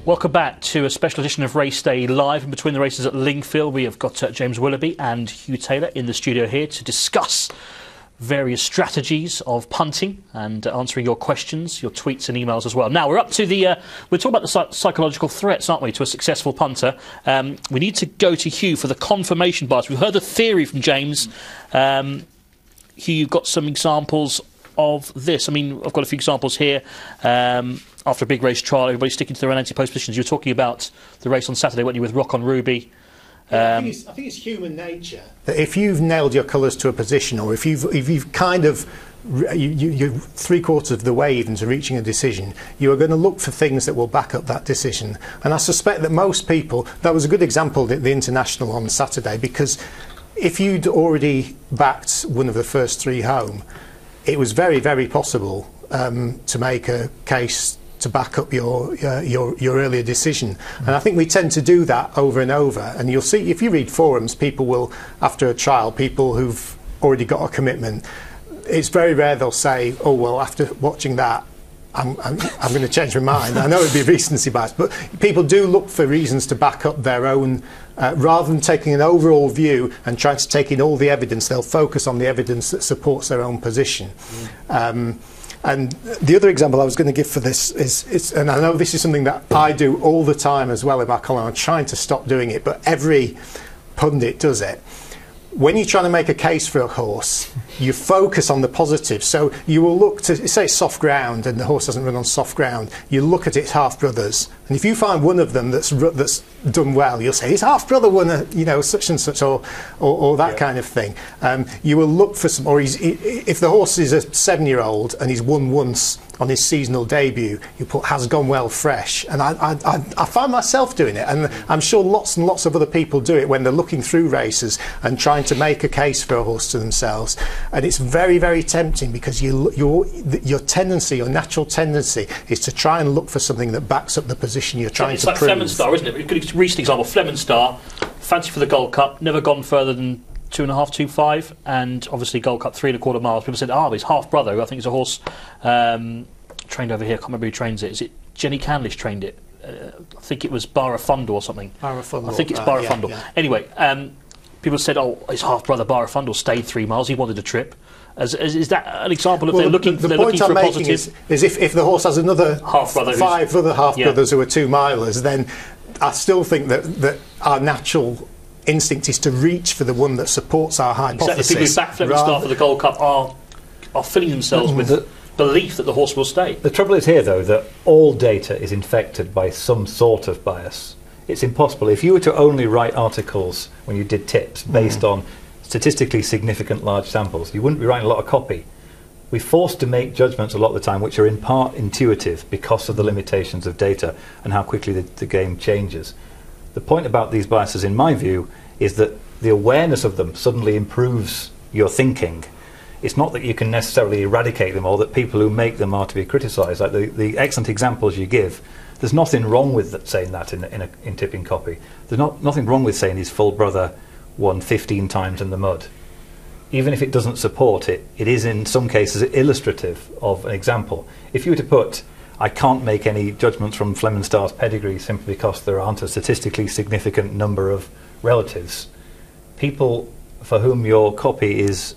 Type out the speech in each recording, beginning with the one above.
Welcome back to a special edition of Race Day Live. In between the races at Lingfield, we have got James Willoughby and Hugh Taylor in the studio here to discuss various strategies of punting and answering your questions, your tweets and emails as well. Now, we're up to the... we're talking about the psychological threats, aren't we, to a successful punter. We need to go to Hugh for the confirmation bias. We've heard the theory from James. Hugh, you've got some examples of this. I mean, I've got a few examples here. After a big race trial, everybody's sticking to their own anti-post positions. You were talking about the race on Saturday, weren't you, with Rock on Ruby? I think it's human nature that if you've nailed your colours to a position, or if you've kind of you're 3/4 of the way even to reaching a decision, you are going to look for things that will back up that decision. And I suspect that most people, that was a good example at the International on Saturday, because if you'd already backed one of the first three home, it was very, very possible to make a case to back up your earlier decision. And I think we tend to do that over and over. And you'll see, if you read forums, people will, after a trial, people who've already got a commitment, it's very rare they'll say, oh, well, after watching that, I'm going to change my mind. I know it'd be recency bias, but people do look for reasons to back up their own, rather than taking an overall view and trying to take in all the evidence, they'll focus on the evidence that supports their own position. And the other example I was going to give for this is, and I know this is something that I do all the time as well in my column, I'm trying to stop doing it, but every pundit does it. When you're trying to make a case for a horse, you focus on the positive. So you will look to, say it's soft ground and the horse doesn't run on soft ground, you look at its half-brothers. And if you find one of them that's done well, you'll say, his half-brother won a, you know, such and such, or that kind of thing. You will look for some, or if the horse is a 7-year-old and he's won once on his seasonal debut, you put has gone well fresh. And I find myself doing it, and I'm sure lots and lots of other people do it when they're looking through races and trying to make a case for a horse to themselves. And it's very, very tempting, because your tendency, your natural tendency, is to try and look for something that backs up the position you're trying to prove. It's like Fleming Star, isn't it? A good recent example, Fleming Star, fancy for the Gold Cup, never gone further than 2.5, 2.5, and obviously Gold Cup 3.25 miles. People said, his half-brother, who I think is a horse trained over here, I can't remember who trains it. Is it Jenny Canlish trained it? I think it was Barafundle or something. Barafundle. I think it's Barafundle. Yeah. Anyway, people said, his half-brother Barafundle stayed 3 miles, he wanted a trip. Is that an example of they're looking for a positive? Is if the horse has another five other half-brothers who are 2-milers, then I still think that our natural instinct is to reach for the one that supports our hypothesis. Exactly. People who back Fleming Star for the Gold Cup are filling themselves with the belief that the horse will stay. The trouble is here, though, that all data is infected by some sort of bias. It's impossible. If you were to only write articles when you did tips based on statistically significant large samples, you wouldn't be writing a lot of copy. We're forced to make judgments a lot of the time which are in part intuitive because of the limitations of data and how quickly the game changes. The point about these biases, in my view, is that the awareness of them suddenly improves your thinking. It's not that you can necessarily eradicate them or that people who make them are to be criticised. Like the excellent examples you give, there's nothing wrong with saying that in tipping copy. There's nothing wrong with saying his full brother won 15 times in the mud. Even if it doesn't support it, it is in some cases illustrative of an example. If you were to put, I can't make any judgments from Fleming Star's pedigree simply because there aren't a statistically significant number of relatives, people for whom your copy is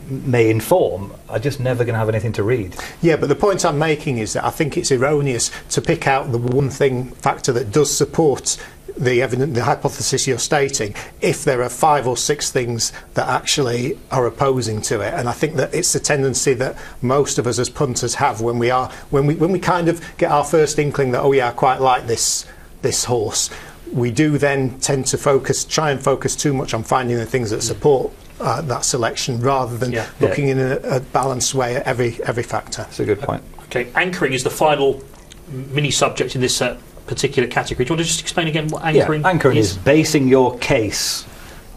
may inform are just never going to have anything to read. Yeah, but the point I'm making is that I think it's erroneous to pick out the one factor that does support the hypothesis you're stating, if there are 5 or 6 things that actually are opposing to it. And I think that it's a tendency that most of us as punters have when we kind of get our first inkling that, oh yeah, I quite like this horse. We do then tend to try and focus too much on finding the things that support that selection, rather than looking in a balanced way at every factor. That's a good point. Okay, anchoring is the final mini subject in this particular category. Do you want to just explain again what anchoring is? Anchoring is basing your case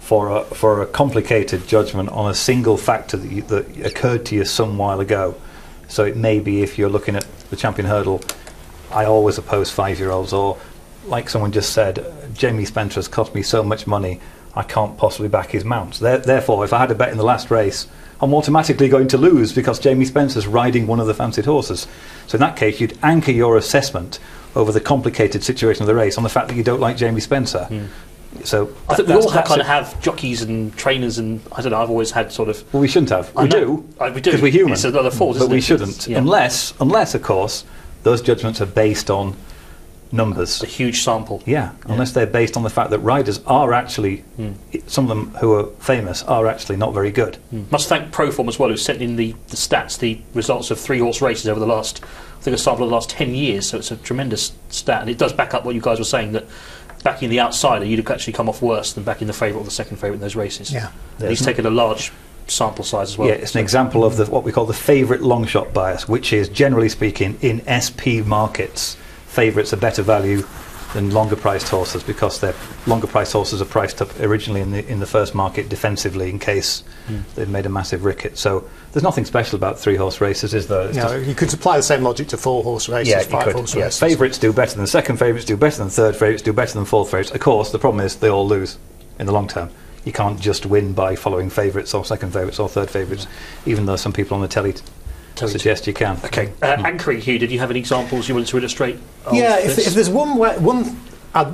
for a complicated judgment on a single factor that occurred to you some while ago. So it may be, if you're looking at the champion hurdle, I always oppose 5-year-olds, or like someone just said, Jamie Spencer has cost me so much money, I can't possibly back his mounts. Therefore, if I had a bet in the last race, I'm automatically going to lose because Jamie Spencer's riding one of the fancied horses. So in that case, you'd anchor your assessment over the complicated situation of the race on the fact that you don't like Jamie Spencer. So I think we all kind of have jockeys and trainers, and I don't know. I've always had sort of. Well, we shouldn't have. We do because we're human. It's another fault, isn't but we it? shouldn't, Yeah. unless, of course, those judgments are based on numbers. A huge sample. Yeah, unless they're based on the fact that riders are actually, some of them who are famous are actually not very good. Must thank Proform as well, who sent in the stats, the results of 3 horse races over the last, I think a sample of the last 10 years. So it's a tremendous stat, and it does back up what you guys were saying, that backing the outsider, you'd actually come off worse than backing the favourite or the second favourite in those races. Yeah, he's taken a large sample size as well. Yeah, it's an example of what we call the favourite long shot bias, which is, generally speaking, in SP markets, favourites are better value than longer priced horses, because their longer priced horses are priced up originally in the first market defensively in case they've made a massive ricket. So there's nothing special about 3 horse races, is there? You could apply the same logic to 4 horse races, yeah, 5 horse races. Favourites do better than second favourites, do better than third favourites, do better than fourth favourites. Of course, the problem is they all lose in the long term. You can't just win by following favourites or second favourites or third favourites, even though some people on the telly suggest you can. Okay. Anchoring, Hugh, did you have any examples you wanted to illustrate? Yeah, if there's one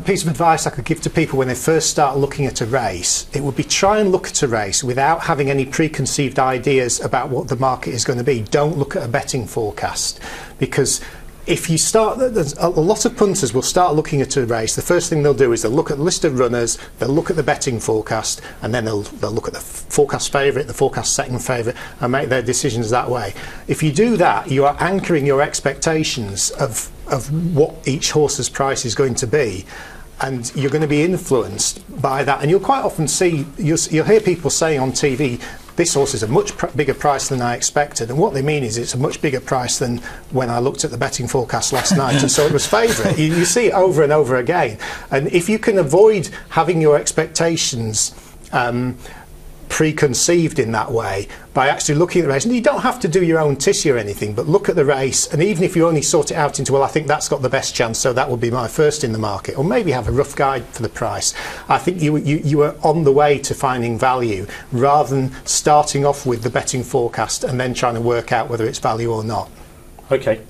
piece of advice I could give to people when they first start looking at a race, it would be try and look at a race without having any preconceived ideas about what the market is going to be. Don't look at a betting forecast, because if you start, a lot of punters will start looking at a race. The first thing they'll do is they'll look at the list of runners, they'll look at the betting forecast, and then they'll look at the forecast favourite, the forecast second favourite, and make their decisions that way. If you do that, you are anchoring your expectations of what each horse's price is going to be, and you're going to be influenced by that. And you'll quite often see, you'll hear people saying on TV, this horse is a much bigger price than I expected, and what they mean is it's a much bigger price than when I looked at the betting forecast last night and saw it was favourite. You see it over and over again, and if you can avoid having your expectations preconceived in that way by actually looking at the race, and you don't have to do your own tissue or anything, but look at the race, and even if you only sort it out into, well, I think that's got the best chance, so that would be my first in the market, or maybe have a rough guide for the price, I think you are on the way to finding value, rather than starting off with the betting forecast and then trying to work out whether it's value or not. Okay.